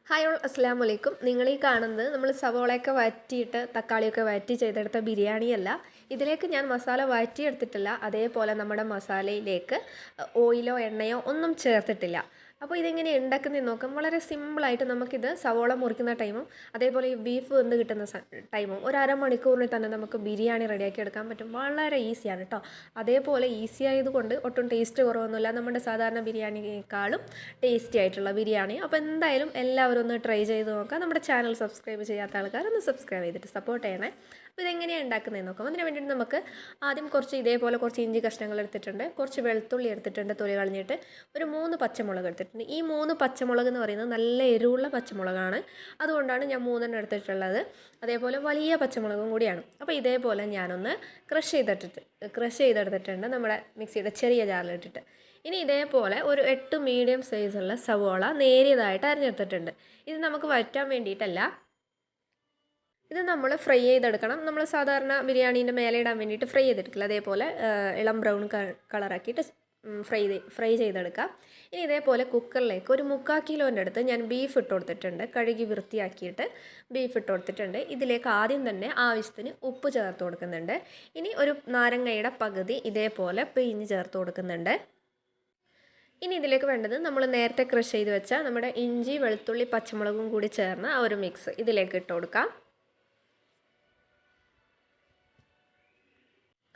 Hi all അസ്സലാമു അലൈക്കും. നിങ്ങൾ ഈ കാണുന്നത് നമ്മൾ സവോളയൊക്കെ വഴറ്റിയിട്ട് തക്കാളിയൊക്കെ വഴറ്റി ചെയ്തെടുത്ത ബിരിയാണിയല്ല. ഇതിലേക്ക് ഞാൻ മസാല വഴറ്റിയെടുത്തിട്ടില്ല. അതേപോലെ നമ്മുടെ മസാലയിലേക്ക് ഓയിലോ എണ്ണയോ ഒന്നും ചേർത്തിട്ടില്ല. അപ്പോൾ ഇതെങ്ങനെ ഉണ്ടാക്കുന്നതെന്ന് നോക്കാം. വളരെ സിമ്പിളായിട്ട് നമുക്കിത് സവോള മുറിക്കുന്ന ടൈമും അതേപോലെ ഈ ബീഫ് വെന്ത് കിട്ടുന്ന ടൈമും ഒരു അരമണിക്കൂറിന് തന്നെ നമുക്ക് ബിരിയാണി റെഡിയാക്കി എടുക്കാൻ പറ്റും. വളരെ ഈസിയാണ് കേട്ടോ. അതേപോലെ ഈസി ആയതുകൊണ്ട് ഒട്ടും ടേസ്റ്റ് കുറവൊന്നുമില്ല. നമ്മുടെ സാധാരണ ബിരിയാണിയേക്കാളും ടേസ്റ്റി ആയിട്ടുള്ള ബിരിയാണി. അപ്പോൾ എന്തായാലും എല്ലാവരും ഒന്ന് ട്രൈ ചെയ്ത് നോക്കാം. നമ്മുടെ ചാനൽ സബ്സ്ക്രൈബ് ചെയ്യാത്ത ആൾക്കാരൊന്ന് സബ്സ്ക്രൈബ് ചെയ്തിട്ട് സപ്പോർട്ട് ചെയ്യണേ. അപ്പോൾ ഇതെങ്ങനെയാണ് ഉണ്ടാക്കുന്നതെന്ന് നോക്കാം. അതിന് വേണ്ടിയിട്ട് നമുക്ക് ആദ്യം ഇതേപോലെ കുറച്ച് ഇഞ്ചി കഷ്ണങ്ങൾ എടുത്തിട്ടുണ്ട്, കുറച്ച് വെളുത്തുള്ളി എടുത്തിട്ടുണ്ട് തൊലി കളഞ്ഞിട്ട്, ഒരു 3 പച്ചമുളക് എടുത്തിട്ടുണ്ട്. ഈ 3 പച്ചമുളക് എന്ന് പറയുന്നത് നല്ല എരിവുള്ള പച്ചമുളകാണ്, അതുകൊണ്ടാണ് ഞാൻ 3 എടുത്തിട്ടുള്ളത്. അതേപോലെ വലിയ പച്ചമുളകും കൂടിയാണ്. അപ്പോൾ ഇതേപോലെ ഞാനൊന്ന് ക്രഷ് ചെയ്തെടുത്തിട്ടുണ്ട് നമ്മുടെ മിക്സിയുടെ ചെറിയ ജാറിലിട്ടിട്ട്. ഇനി ഇതേപോലെ ഒരു 8 മീഡിയം സൈസുള്ള സവോള നേരിയതായിട്ട് അരിഞ്ഞെടുത്തിട്ടുണ്ട്. ഇത് നമുക്ക് വഴറ്റാൻ വേണ്ടിയിട്ടല്ല, ഇത് നമ്മൾ ഫ്രൈ ചെയ്തെടുക്കണം. നമ്മൾ സാധാരണ ബിരിയാണീൻ്റെ മേലെ ഇടാൻ വേണ്ടിയിട്ട് ഫ്രൈ ചെയ്തെടുക്കില്ല, അതേപോലെ ഇളം ബ്രൗൺ കളറാക്കിയിട്ട് ഫ്രൈ ചെയ്തെടുക്കാം. ഇനി ഇതേപോലെ കുക്കറിലേക്ക് ഒരു 3/4 കിലോൻ്റെ അടുത്ത് ഞാൻ ബീഫ് ഇട്ട് കൊടുത്തിട്ടുണ്ട്. കഴുകി വൃത്തിയാക്കിയിട്ട് ബീഫ് ഇട്ട് കൊടുത്തിട്ടുണ്ട്. ഇതിലേക്ക് ആദ്യം തന്നെ ആവശ്യത്തിന് ഉപ്പ് ചേർത്ത് കൊടുക്കുന്നുണ്ട്. ഇനി ഒരു നാരങ്ങയുടെ പകുതി ഇതേപോലെ പിഴിഞ്ഞ് ചേർത്ത് കൊടുക്കുന്നുണ്ട്. ഇനി ഇതിലേക്ക് വേണ്ടത് നമ്മൾ നേരത്തെ ക്രഷ് ചെയ്ത് വെച്ച നമ്മുടെ ഇഞ്ചി വെളുത്തുള്ളി പച്ചമുളകും കൂടി ചേർന്ന ആ ഒരു മിക്സ് ഇതിലേക്ക് ഇട്ട് കൊടുക്കാം.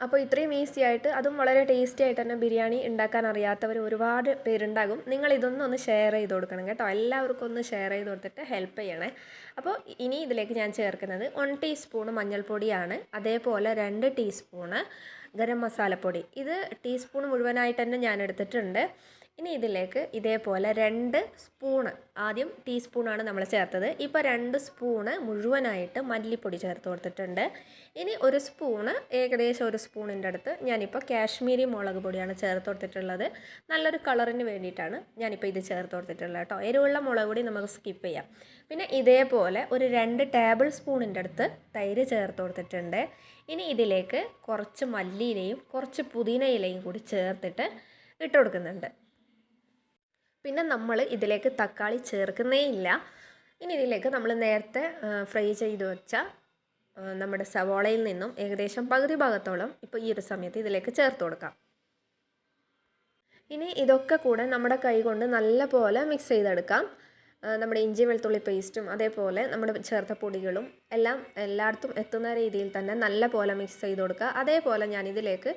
അപ്പോൾ ഇത്രയും ഈസി ആയിട്ട് അതും വളരെ ടേസ്റ്റി ആയിട്ട് തന്നെ ബിരിയാണി ഉണ്ടാക്കാൻ അറിയാത്തവർ ഒരുപാട് പേരുണ്ടാകും. നിങ്ങൾ ഇതൊന്നും ഷെയർ ചെയ്ത് കൊടുക്കണം കേട്ടോ. എല്ലാവർക്കും ഒന്ന് ഷെയർ ചെയ്ത് കൊടുത്തിട്ട് ഹെൽപ്പ് ചെയ്യണേ. അപ്പോൾ ഇനി ഇതിലേക്ക് ഞാൻ ചേർക്കുന്നത് 1 ടീസ്പൂൺ മഞ്ഞൾപ്പൊടിയാണ്, അതേപോലെ 2 ടീസ്പൂണ് ഗരം മസാലപ്പൊടി. ഇത് ടീസ്പൂൺ മുഴുവനായിട്ട് തന്നെ ഞാൻ എടുത്തിട്ടുണ്ട്. ഇനി ഇതിലേക്ക് ഇതേപോലെ 2 സ്പൂണ്, ആദ്യം ടീസ്പൂണാണ് നമ്മൾ ചേർത്തത്, ഇപ്പോൾ 2 സ്പൂണ് മുഴുവനായിട്ട് മല്ലിപ്പൊടി ചേർത്ത് കൊടുത്തിട്ടുണ്ട്. ഇനി ഒരു സ്പൂണ്, ഏകദേശം ഒരു സ്പൂണിൻ്റെ അടുത്ത് ഞാനിപ്പോൾ കാശ്മീരി മുളക് പൊടിയാണ് ചേർത്ത് കൊടുത്തിട്ടുള്ളത്. നല്ലൊരു കളറിന് വേണ്ടിയിട്ടാണ് ഞാനിപ്പോൾ ഇത് ചേർത്ത് കൊടുത്തിട്ടുള്ളത് കേട്ടോ. എരിവുള്ള മുളക് പൊടി നമുക്ക് സ്കിപ്പ് ചെയ്യാം. പിന്നെ ഇതേപോലെ ഒരു 2 ടേബിൾ സ്പൂണിൻ്റെ അടുത്ത് തൈര് ചേർത്ത് കൊടുത്തിട്ടുണ്ട്. ഇനി ഇതിലേക്ക് കുറച്ച് മല്ലിയിലയും കുറച്ച് പുതിന ഇലയും കൂടി ചേർത്തിട്ട് ഇട്ട് കൊടുക്കുന്നുണ്ട്. പിന്നെ നമ്മൾ ഇതിലേക്ക് തക്കാളി ചേർക്കുന്നേ ഇല്ല. ഇനി ഇതിലേക്ക് നമ്മൾ നേരത്തെ ഫ്രൈ ചെയ്ത് വെച്ച നമ്മുടെ സവോളയിൽ നിന്നും ഏകദേശം പകുതി ഭാഗത്തോളം ഇപ്പോൾ ഈ ഒരു സമയത്ത് ഇതിലേക്ക് ചേർത്ത് കൊടുക്കാം. ഇനി ഇതൊക്കെ കൂടെ നമ്മുടെ കൈ കൊണ്ട് നല്ല പോലെ മിക്സ് ചെയ്തെടുക്കാം. നമ്മുടെ ഇഞ്ചി വെളുത്തുള്ളി പേസ്റ്റും അതേപോലെ നമ്മുടെ ചേർത്ത പൊടികളും എല്ലാം എല്ലായിടത്തും എത്തുന്ന രീതിയിൽ തന്നെ നല്ല പോലെ മിക്സ് ചെയ്ത് കൊടുക്കുക. അതേപോലെ ഞാനിതിലേക്ക്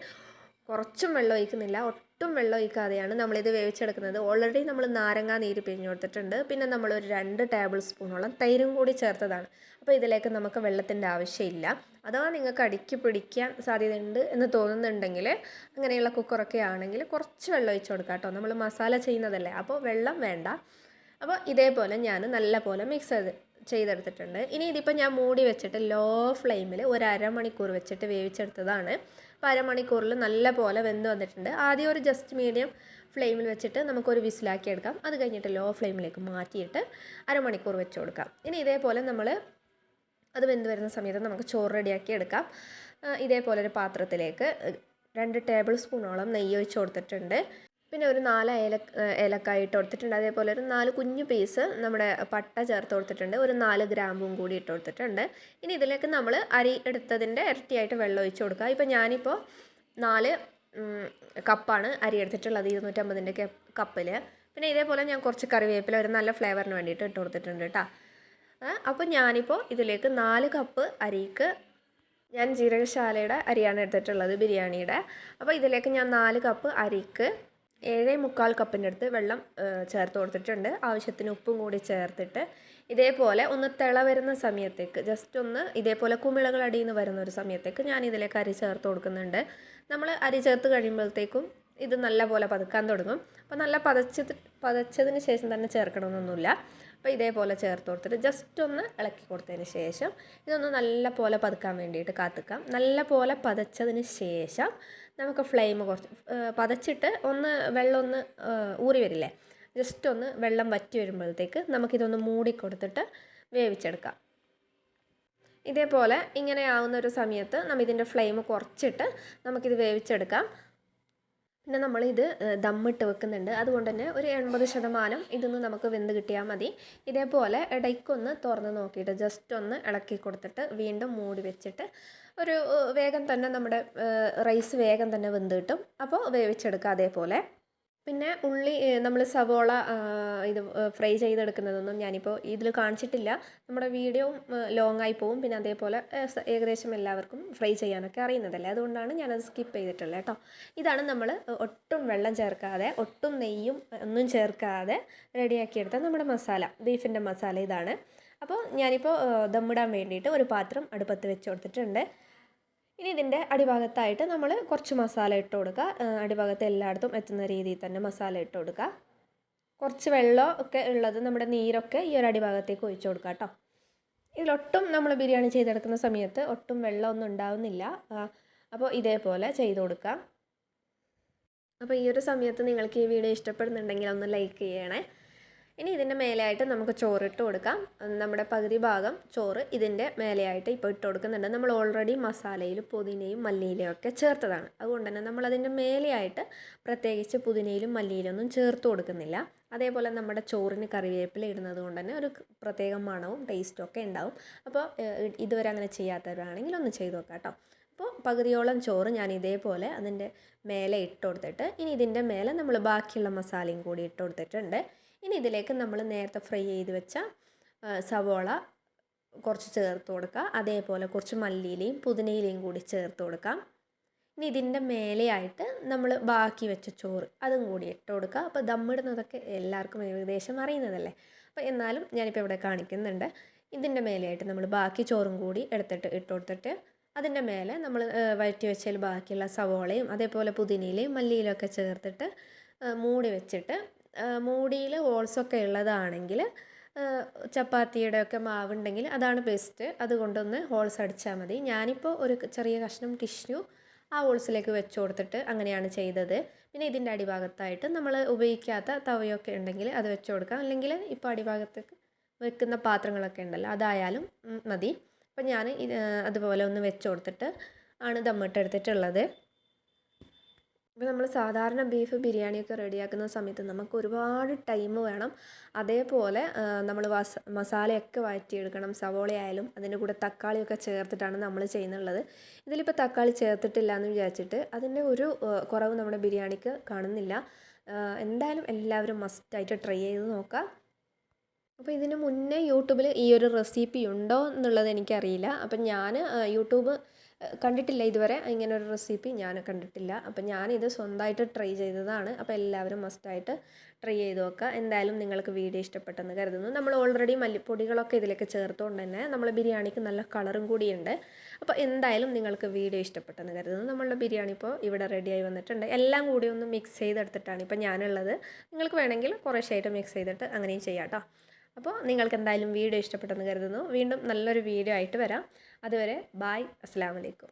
കുറച്ചും വെള്ളം ഒഴിക്കുന്നില്ല, ഒട്ടും വെള്ളം ഒഴിക്കാതെയാണ് നമ്മളിത് വേവിച്ചെടുക്കുന്നത്. ഓൾറെഡി നമ്മൾ നാരങ്ങ നീര് പിഴിഞ്ഞ് കൊടുത്തിട്ടുണ്ട്. പിന്നെ നമ്മളൊരു 2 ടേബിൾ സ്പൂണോളം തൈരും കൂടി ചേർത്തതാണ്. അപ്പോൾ ഇതിലേക്ക് നമുക്ക് വെള്ളത്തിൻ്റെ ആവശ്യമില്ല. അഥവാ നിങ്ങൾക്ക് അടിക്ക് പിടിക്കാൻ സാധ്യതയുണ്ട് എന്ന് തോന്നുന്നുണ്ടെങ്കിൽ, അങ്ങനെയുള്ള കുക്കറൊക്കെ ആണെങ്കിൽ കുറച്ച് വെള്ളം ഒഴിച്ച് കൊടുക്കാം കേട്ടോ. നമ്മൾ മസാല ചെയ്യുന്നതല്ലേ, അപ്പോൾ വെള്ളം വേണ്ട. അപ്പോൾ ഇതേപോലെ ഞാൻ നല്ല പോലെ മിക്സ് ചെയ്തെടുത്തിട്ടുണ്ട്. ഇനി ഇതിപ്പോൾ ഞാൻ മൂടി വെച്ചിട്ട് ലോ ഫ്ലെയിമിൽ ഒരു അരമണിക്കൂർ വെച്ചിട്ട് വേവിച്ചെടുത്തതാണ്. അപ്പോൾ അരമണിക്കൂറിൽ നല്ല പോലെ വെന്ത് വന്നിട്ടുണ്ട്. ആദ്യം ഒരു ജസ്റ്റ് മീഡിയം ഫ്ലെയിമിൽ വെച്ചിട്ട് നമുക്കൊരു വിസിലാക്കി എടുക്കാം. അത് കഴിഞ്ഞിട്ട് ലോ ഫ്ലെയിമിലേക്ക് മാറ്റിയിട്ട് അരമണിക്കൂർ വെച്ച് കൊടുക്കാം. ഇനി ഇതേപോലെ നമ്മൾ അത് വെന്ത് വരുന്ന സമയത്ത് നമുക്ക് ചോറ് റെഡിയാക്കി എടുക്കാം. ഇതേപോലെ ഒരു പാത്രത്തിലേക്ക് 2 ടേബിൾ സ്പൂണോളം നെയ്യ് ഒഴിച്ച് കൊടുത്തിട്ടുണ്ട്. പിന്നെ ഒരു 4 ഏലക്കായ ഇട്ട് കൊടുത്തിട്ടുണ്ട്. അതേപോലെ ഒരു 4 കുഞ്ഞു പീസ് നമ്മുടെ പട്ട ചേർത്ത് കൊടുത്തിട്ടുണ്ട്. ഒരു 4 ഗ്രാമ്പും കൂടി ഇട്ട് കൊടുത്തിട്ടുണ്ട്. ഇനി ഇതിലേക്ക് നമ്മൾ അരി എടുത്തതിൻ്റെ ഇരട്ടിയായിട്ട് വെള്ളം ഒഴിച്ച് കൊടുക്കുക. ഇപ്പോൾ ഞാനിപ്പോൾ 4 കപ്പാണ് അരി എടുത്തിട്ടുള്ളത്, 250ൻ്റെ കപ്പിൽ. പിന്നെ ഇതേപോലെ ഞാൻ കുറച്ച് കറിവേപ്പില ഒരു നല്ല ഫ്ലേവറിന് വേണ്ടിയിട്ട് ഇട്ട് കൊടുത്തിട്ടുണ്ട് കേട്ടോ. അപ്പോൾ ഞാനിപ്പോൾ ഇതിലേക്ക് 4 കപ്പ് അരിക്ക് ഞാൻ ജീരകശാലയുടെ അരിയാണ് എടുത്തിട്ടുള്ളത്, ബിരിയാണിയുടെ. അപ്പോൾ ഇതിലേക്ക് ഞാൻ 4 കപ്പ് അരിക്ക് 7.25 കപ്പിൻ്റെ അടുത്ത് വെള്ളം ചേർത്ത് കൊടുത്തിട്ടുണ്ട്. ആവശ്യത്തിന് ഉപ്പും കൂടി ചേർത്തിട്ട് ഇതേപോലെ ഒന്ന് തിള വരുന്ന സമയത്തേക്ക്, ജസ്റ്റ് ഒന്ന് ഇതേപോലെ കുമിളകൾ അടിയിൽ നിന്ന് വരുന്ന ഒരു സമയത്തേക്ക് ഞാൻ ഇതിലേക്ക് അരി ചേർത്ത് കൊടുക്കുന്നുണ്ട്. നമ്മൾ അരി ചേർത്ത് കഴിയുമ്പോഴത്തേക്കും ഇത് നല്ല പോലെ പതുക്കാൻ തുടങ്ങും. അപ്പോൾ നല്ല പതച്ചതിന് ശേഷം തന്നെ ചേർക്കണമെന്നൊന്നുമില്ല. അപ്പോൾ ഇതേപോലെ ചേർത്ത് കൊടുത്തിട്ട് ജസ്റ്റ് ഒന്ന് ഇളക്കി കൊടുത്തതിന് ശേഷം ഇതൊന്ന് നല്ല പോലെ പതുക്കാൻ വേണ്ടിയിട്ട് കാത്തിക്കാം. നല്ല പോലെ പതച്ചതിന് ശേഷം നമുക്ക് ഫ്ലെയിം കുറച്ച് പതച്ചിട്ട് വെള്ളം ഒന്ന് ഊറി വരില്ലേ, ജസ്റ്റ് ഒന്ന് വെള്ളം വറ്റി വരുമ്പോഴത്തേക്ക് നമുക്കിതൊന്ന് മൂടിക്കൊടുത്തിട്ട് വേവിച്ചെടുക്കാം. ഇതേപോലെ ഇങ്ങനെ ആവുന്ന ഒരു സമയത്ത് ഇതിൻ്റെ ഫ്ലെയിം കുറച്ചിട്ട് നമുക്കിത് വേവിച്ചെടുക്കാം. പിന്നെ നമ്മളിത് ദമ്മിട്ട് വെക്കുന്നുണ്ട്. അതുകൊണ്ട് തന്നെ ഒരു 80% ഇതിന്ന് നമുക്ക് വെന്ത് കിട്ടിയാൽ മതി. ഇതേപോലെ ഇടയ്ക്കൊന്ന് തുറന്ന് നോക്കിയിട്ട് ജസ്റ്റ് ഒന്ന് ഇളക്കി കൊടുത്തിട്ട് വീണ്ടും മൂടി വെച്ചിട്ട് ഒരു വേഗം തന്നെ നമ്മുടെ റൈസ് വേഗം തന്നെ വെന്ത് കിട്ടും. അപ്പോൾ വേവിച്ചെടുക്കുക അതേപോലെ. പിന്നെ ഉള്ളി നമ്മൾ സവോള ഇത് ഫ്രൈ ചെയ്തെടുക്കുന്നതൊന്നും ഞാനിപ്പോൾ ഇതിൽ കാണിച്ചിട്ടില്ല. നമ്മുടെ വീഡിയോ ലോങ് ആയി പോവും. പിന്നെ അതേപോലെ ഏകദേശം എല്ലാവർക്കും ഫ്രൈ ചെയ്യാനൊക്കെ അറിയുന്നതല്ലേ, അതുകൊണ്ടാണ് ഞാനത് സ്കിപ്പ് ചെയ്തിട്ടുള്ളത് കേട്ടോ. ഇതാണ് നമ്മൾ ഒട്ടും വെള്ളം ചേർക്കാതെ ഒട്ടും നെയ്യും ഒന്നും ചേർക്കാതെ റെഡിയാക്കിയെടുത്ത നമ്മുടെ മസാല, ബീഫിൻ്റെ മസാല ഇതാണ്. അപ്പോൾ ഞാനിപ്പോൾ ദമ്മിടാൻ വേണ്ടിയിട്ട് ഒരു പാത്രം അടുപ്പത്ത് വെച്ച് കൊടുത്തിട്ടുണ്ട്. ഇനി ഇതിൻ്റെ അടിഭാഗത്തായിട്ട് നമ്മൾ കുറച്ച് മസാല ഇട്ട് കൊടുക്കുക. അടിഭാഗത്ത് എല്ലായിടത്തും എത്തുന്ന രീതിയിൽ തന്നെ മസാല ഇട്ട് കൊടുക്കുക. കുറച്ച് വെള്ളം ഒക്കെ ഉള്ളത് നമ്മുടെ നീരൊക്കെ ഈ ഒരു അടിഭാഗത്തേക്ക് ഒഴിച്ചു കൊടുക്കുക കേട്ടോ. ഇതിലൊട്ടും നമ്മൾ ബിരിയാണി ചെയ്തെടുക്കുന്ന സമയത്ത് ഒട്ടും വെള്ളമൊന്നും ഉണ്ടാവുന്നില്ല. അപ്പോൾ ഇതേപോലെ ചെയ്ത് കൊടുക്കാം. അപ്പോൾ ഈ ഒരു സമയത്ത് നിങ്ങൾക്ക് ഈ വീഡിയോ ഇഷ്ടപ്പെടുന്നുണ്ടെങ്കിൽ ഒന്ന് ലൈക്ക് ചെയ്യണേ. ഇനി ഇതിൻ്റെ മേലെയായിട്ട് നമുക്ക് ചോറിട്ട് കൊടുക്കാം. നമ്മുടെ പകുതി ഭാഗം ചോറ് ഇതിൻ്റെ മേലെയായിട്ട് ഇപ്പോൾ ഇട്ട് കൊടുക്കുന്നുണ്ട്. നമ്മൾ ഓൾറെഡി മസാലയിൽ പുതിനയും മല്ലിയിലയും ഒക്കെ ചേർത്തതാണ്. അതുകൊണ്ട് തന്നെ നമ്മളതിൻ്റെ മേലെയായിട്ട് പ്രത്യേകിച്ച് പുതിനയിലും മല്ലിയിലൊന്നും ചേർത്ത് കൊടുക്കുന്നില്ല. അതേപോലെ നമ്മുടെ ചോറിന് കറിവേപ്പില ഇടുന്നത് കൊണ്ട് തന്നെ ഒരു പ്രത്യേക മണവും ടേസ്റ്റും ഒക്കെ ഉണ്ടാവും. അപ്പോൾ ഇതുവരെ അങ്ങനെ ചെയ്യാത്തവരാണെങ്കിൽ ഒന്ന് ചെയ്ത് നോക്കാം കേട്ടോ. അപ്പോൾ പകുതിയോളം ചോറ് ഞാൻ ഇതേപോലെ അതിൻ്റെ മേലെ ഇട്ട് കൊടുത്തിട്ട് ഇനി ഇതിൻ്റെ മേലെ നമ്മൾ ബാക്കിയുള്ള മസാലയും കൂടി ഇട്ട് കൊടുത്തിട്ടുണ്ട്. ഇനി ഇതിലേക്ക് നമ്മൾ നേരത്തെ ഫ്രൈ ചെയ്ത് വെച്ച സവോള കുറച്ച് ചേർത്ത് കൊടുക്കുക. അതേപോലെ കുറച്ച് മല്ലിയിലയും പുതിനയിലയും കൂടി ചേർത്ത് കൊടുക്കാം. ഇനി ഇതിൻ്റെ മേലെയായിട്ട് നമ്മൾ ബാക്കി വെച്ച ചോറ് അതും കൂടി ഇട്ട് കൊടുക്കുക. അപ്പോൾ ദമ്മിടുന്നതൊക്കെ എല്ലാവർക്കും ഏകദേശം അറിയുന്നതല്ലേ. അപ്പോൾ എന്നാലും ഞാനിപ്പോൾ ഇവിടെ കാണിക്കുന്നുണ്ട്. ഇതിൻ്റെ മേലെയായിട്ട് നമ്മൾ ബാക്കി ചോറും കൂടി എടുത്തിട്ട് ഇട്ട് കൊടുത്തിട്ട് അതിൻ്റെ മേലെ നമ്മൾ വഴറ്റി വെച്ചതിൽ ബാക്കിയുള്ള സവോളയും അതേപോലെ പുതിനയിലയും മല്ലിയിലും ഒക്കെ ചേർത്തിട്ട് മൂടി വെച്ചിട്ട്, മൂടിയിൽ ഹോൾസൊക്കെ ഉള്ളതാണെങ്കിൽ ചപ്പാത്തിയുടെ ഒക്കെ മാവുണ്ടെങ്കിൽ അതാണ് ബെസ്റ്റ്. അതുകൊണ്ടൊന്ന് ഹോൾസ് അടിച്ചാൽ മതി. ഞാനിപ്പോൾ ഒരു ചെറിയ കഷ്ണം ടിഷ്യൂ ആ ഹോൾസിലേക്ക് വെച്ച് കൊടുത്തിട്ട് അങ്ങനെയാണ് ചെയ്തത്. പിന്നെ ഇതിൻ്റെ അടിഭാഗത്തായിട്ട് നമ്മൾ ഉപയോഗിക്കാത്ത തവയൊക്കെ ഉണ്ടെങ്കിൽ അത് വെച്ച് കൊടുക്കാം. അല്ലെങ്കിൽ ഇപ്പോൾ അടിഭാഗത്തേക്ക് വെക്കുന്ന പാത്രങ്ങളൊക്കെ ഉണ്ടല്ലോ അതായാലും മതി. അപ്പോൾ ഞാൻ അതുപോലെ ഒന്ന് വെച്ച് കൊടുത്തിട്ട് ആണ് ദമ്മിട്ടെടുത്തിട്ടുള്ളത്. ഇപ്പോൾ നമ്മൾ സാധാരണ ബീഫ് ബിരിയാണിയൊക്കെ റെഡിയാക്കുന്ന സമയത്ത് നമുക്ക് ഒരുപാട് ടൈം വേണം. അതേപോലെ നമ്മൾ മസാലയൊക്കെ വഴറ്റിയെടുക്കണം. സവോളയായാലും അതിൻ്റെ കൂടെ തക്കാളിയൊക്കെ ചേർത്തിട്ടാണ് നമ്മൾ ചെയ്യുന്നുള്ളത്. ഇതിലിപ്പോൾ തക്കാളി ചേർത്തിട്ടില്ല എന്ന് വിചാരിച്ചിട്ട് അതിൻ്റെ ഒരു കുറവ് നമ്മുടെ ബിരിയാണിക്ക് കാണുന്നില്ല. എന്തായാലും എല്ലാവരും മസ്റ്റായിട്ട് ട്രൈ ചെയ്ത് നോക്കാം. അപ്പോൾ ഇതിന് മുന്നേ യൂട്യൂബിൽ ഈ ഒരു റെസിപ്പി ഉണ്ടോ എന്നുള്ളത് എനിക്കറിയില്ല. അപ്പം ഞാൻ യൂട്യൂബ് കണ്ടിട്ടില്ല ഇതുവരെ, ഇങ്ങനൊരു റെസിപ്പി ഞാൻ കണ്ടിട്ടില്ല. അപ്പം ഞാനിത് സ്വന്തമായിട്ട് ട്രൈ ചെയ്തതാണ്. അപ്പോൾ എല്ലാവരും മസ്റ്റായിട്ട് ട്രൈ ചെയ്ത് നോക്കുക. എന്തായാലും നിങ്ങൾക്ക് വീഡിയോ ഇഷ്ടപ്പെട്ടെന്ന് കരുതുന്നു. നമ്മൾ ഓൾറെഡി മല്ലിപ്പൊടികളൊക്കെ ഇതിലേക്ക് ചേർത്തുകൊണ്ട് തന്നെ നമ്മൾ ബിരിയാണിക്ക് നല്ല കളറും കൂടിയുണ്ട്. അപ്പോൾ എന്തായാലും നിങ്ങൾക്ക് വീഡിയോ ഇഷ്ടപ്പെട്ടെന്ന് കരുതുന്നു. നമ്മളുടെ ബിരിയാണി ഇപ്പോൾ ഇവിടെ റെഡിയായി വന്നിട്ടുണ്ട്. എല്ലാം കൂടി ഒന്ന് മിക്സ് ചെയ്തെടുത്തിട്ടാണ് ഇപ്പോൾ ഞാനുള്ളത്. നിങ്ങൾക്ക് വേണമെങ്കിൽ കുറേശ്ശായിട്ട് മിക്സ് ചെയ്തിട്ട് അങ്ങനെയും ചെയ്യാം കേട്ടോ. അപ്പോൾ നിങ്ങൾക്ക് എന്തായാലും വീഡിയോ ഇഷ്ടപ്പെട്ടെന്ന് കരുതുന്നു. വീണ്ടും നല്ലൊരു വീഡിയോ ആയിട്ട് വരാം. അതുവരെ ബായ്, അസ്സലാമു അലൈക്കും.